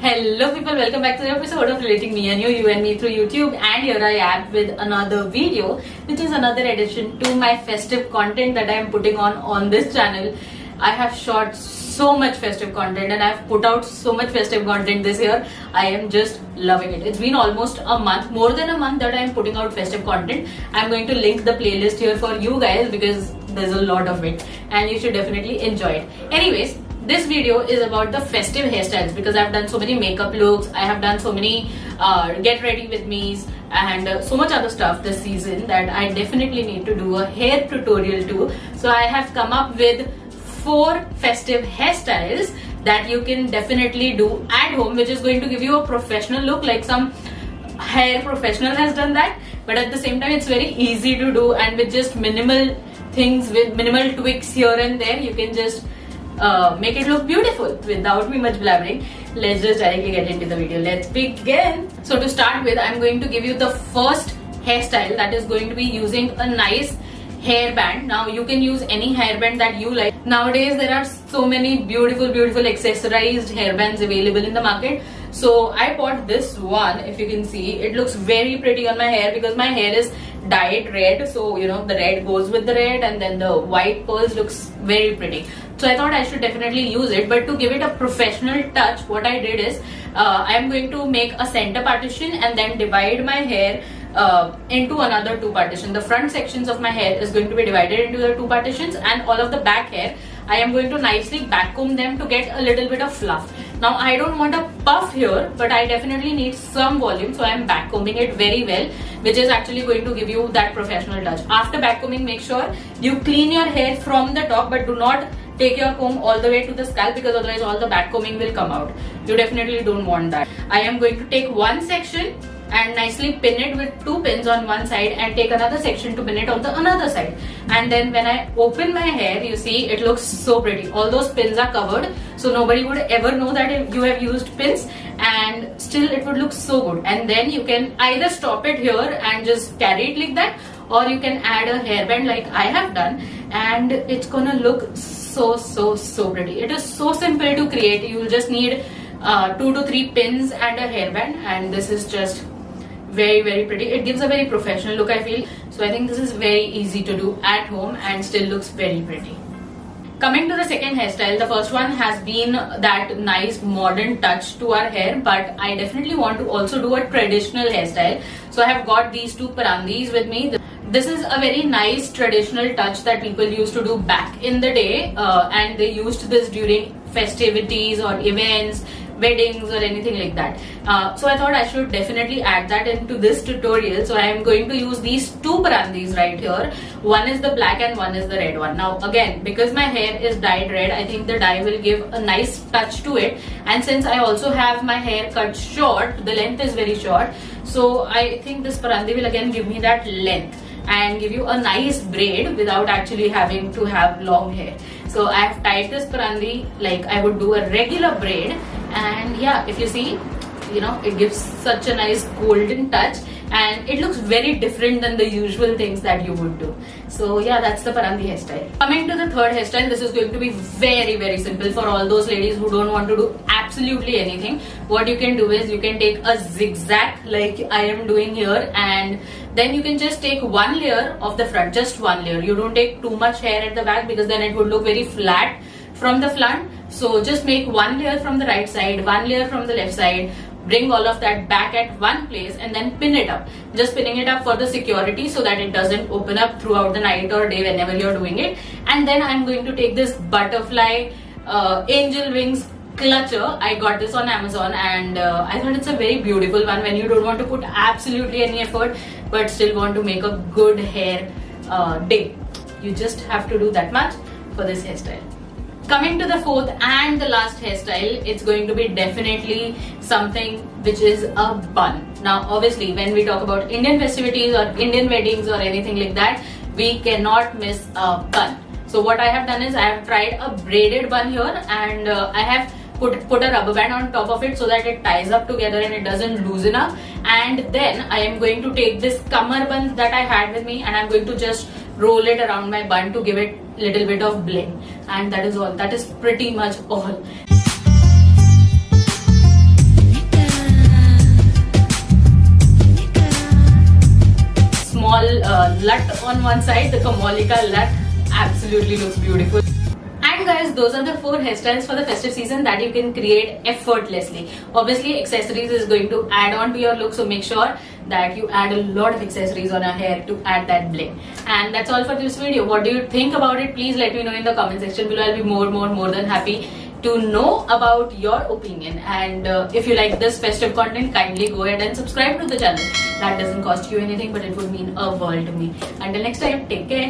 Hello people, welcome back to the episode of Relating Me and You and Me through YouTube, and here I am with another video which is another addition to my festive content that I am putting on this channel. I have shot so much festive content and I have put out so much festive content this year. I am just loving it. It's been almost a month, more than a month that I am putting out festive content. I'm going to link the playlist here for you guys because there's a lot of it and you should definitely enjoy it. Anyways, this video is about the festive hairstyles because I've done so many makeup looks, I have done so many get ready with me's and so much other stuff this season that I definitely need to do a hair tutorial too. So I have come up with 4 festive hairstyles that you can definitely do at home, which is going to give you a professional look, like some hair professional has done that, but at the same time it's very easy to do, and with just minimal things, with minimal tweaks here and there, you can just make it look beautiful without me much blabbering. Let's just directly get into the video. Let's begin. So to start with, I'm going to give you the first hairstyle that is going to be using a nice hairband. Now you can use any hairband that you like. Nowadays there are so many beautiful accessorized hairbands available in the market. So I bought this one. If you can see, it looks very pretty on my hair because my hair is dyed red, so you know the red goes with the red and then the white pearls looks very pretty. So I thought I should definitely use it, but to give it a professional touch, what I did is I am going to make a center partition and then divide my hair into another 2 partitions. The front sections of my hair is going to be divided into the 2 partitions, and all of the back hair I am going to nicely backcomb them to get a little bit of fluff. Now I don't want a puff here, but I definitely need some volume, so I am backcombing it very well, which is actually going to give you that professional touch. After backcombing, make sure you clean your hair from the top, but do not take your comb all the way to the scalp because otherwise all the backcombing will come out. You definitely don't want that. I am going to take one section and nicely pin it with 2 pins on one side and take another section to pin it on the another side, and then when I open my hair, you see it looks so pretty. All those pins are covered, so nobody would ever know that if you have used pins, and still it would look so good. And then you can either stop it here and just carry it like that, or you can add a hairband like I have done, and it's gonna look so pretty. It is so simple to create. You will just need 2 to 3 pins and a hairband, and this is just very pretty. It gives a very professional look, I feel. So I think this is very easy to do at home and still looks very pretty. Coming to the second hairstyle, the first one has been that nice modern touch to our hair, but I definitely want to also do a traditional hairstyle. So I have got these 2 parandis with me. This is a very nice traditional touch that people used to do back in the day, and they used this during festivities or events, weddings or anything like that. So I thought I should definitely add that into this tutorial. So I am going to use these 2 parandis right here. One is the black and one is the red one. Now again, because my hair is dyed red, I think the dye will give a nice touch to it, and since I also have my hair cut short, the length is very short, so I think this parandi will again give me that length and give you a nice braid without actually having to have long hair. So I have tied this parandi like I would do a regular braid, and yeah, if you see, you know, it gives such a nice golden touch and it looks very different than the usual things that you would do. So yeah, that's the parandi hairstyle. Coming to the third hairstyle, this is going to be very simple for all those ladies who don't want to do absolutely anything. What you can do is you can take a zigzag like I am doing here, and then you can just take 1 layer of the front, just 1 layer. You don't take too much hair at the back because then it would look very flat from the front. So just make 1 layer from the right side, 1 layer from the left side, bring all of that back at one place and then pin it up. Just pinning it up for the security so that it doesn't open up throughout the night or day whenever you're doing it. And then I'm going to take this butterfly angel wings clutcher. I got this on Amazon, and I thought it's a very beautiful one when you don't want to put absolutely any effort but still want to make a good hair day. You just have to do that much for this hairstyle. Coming to the fourth and the last hairstyle, it's going to be definitely something which is a bun. Now obviously when we talk about Indian festivities or Indian weddings or anything like that, we cannot miss a bun. So what I have done is I have tried a braided bun here, and I have put a rubber band on top of it so that it ties up together and it doesn't loosen up. And then I am going to take this kamar bun that I had with me, and I'm going to just roll it around my bun to give it little bit of bling, and that is all. That is pretty much all. lut on one side, the Kamalika lut. Absolutely looks beautiful. And guys, those are the 4 hairstyles for the festive season that you can create effortlessly. Obviously, accessories is going to add on to your look, so make sure that you add a lot of accessories on your hair to add that bling. And that's all for this video. What do you think about it? Please let me know in the comment section below. I'll be more than happy to know about your opinion. And if you like this festive content, kindly go ahead and subscribe to the channel. That doesn't cost you anything, but it would mean a world to me. Until next time, take care.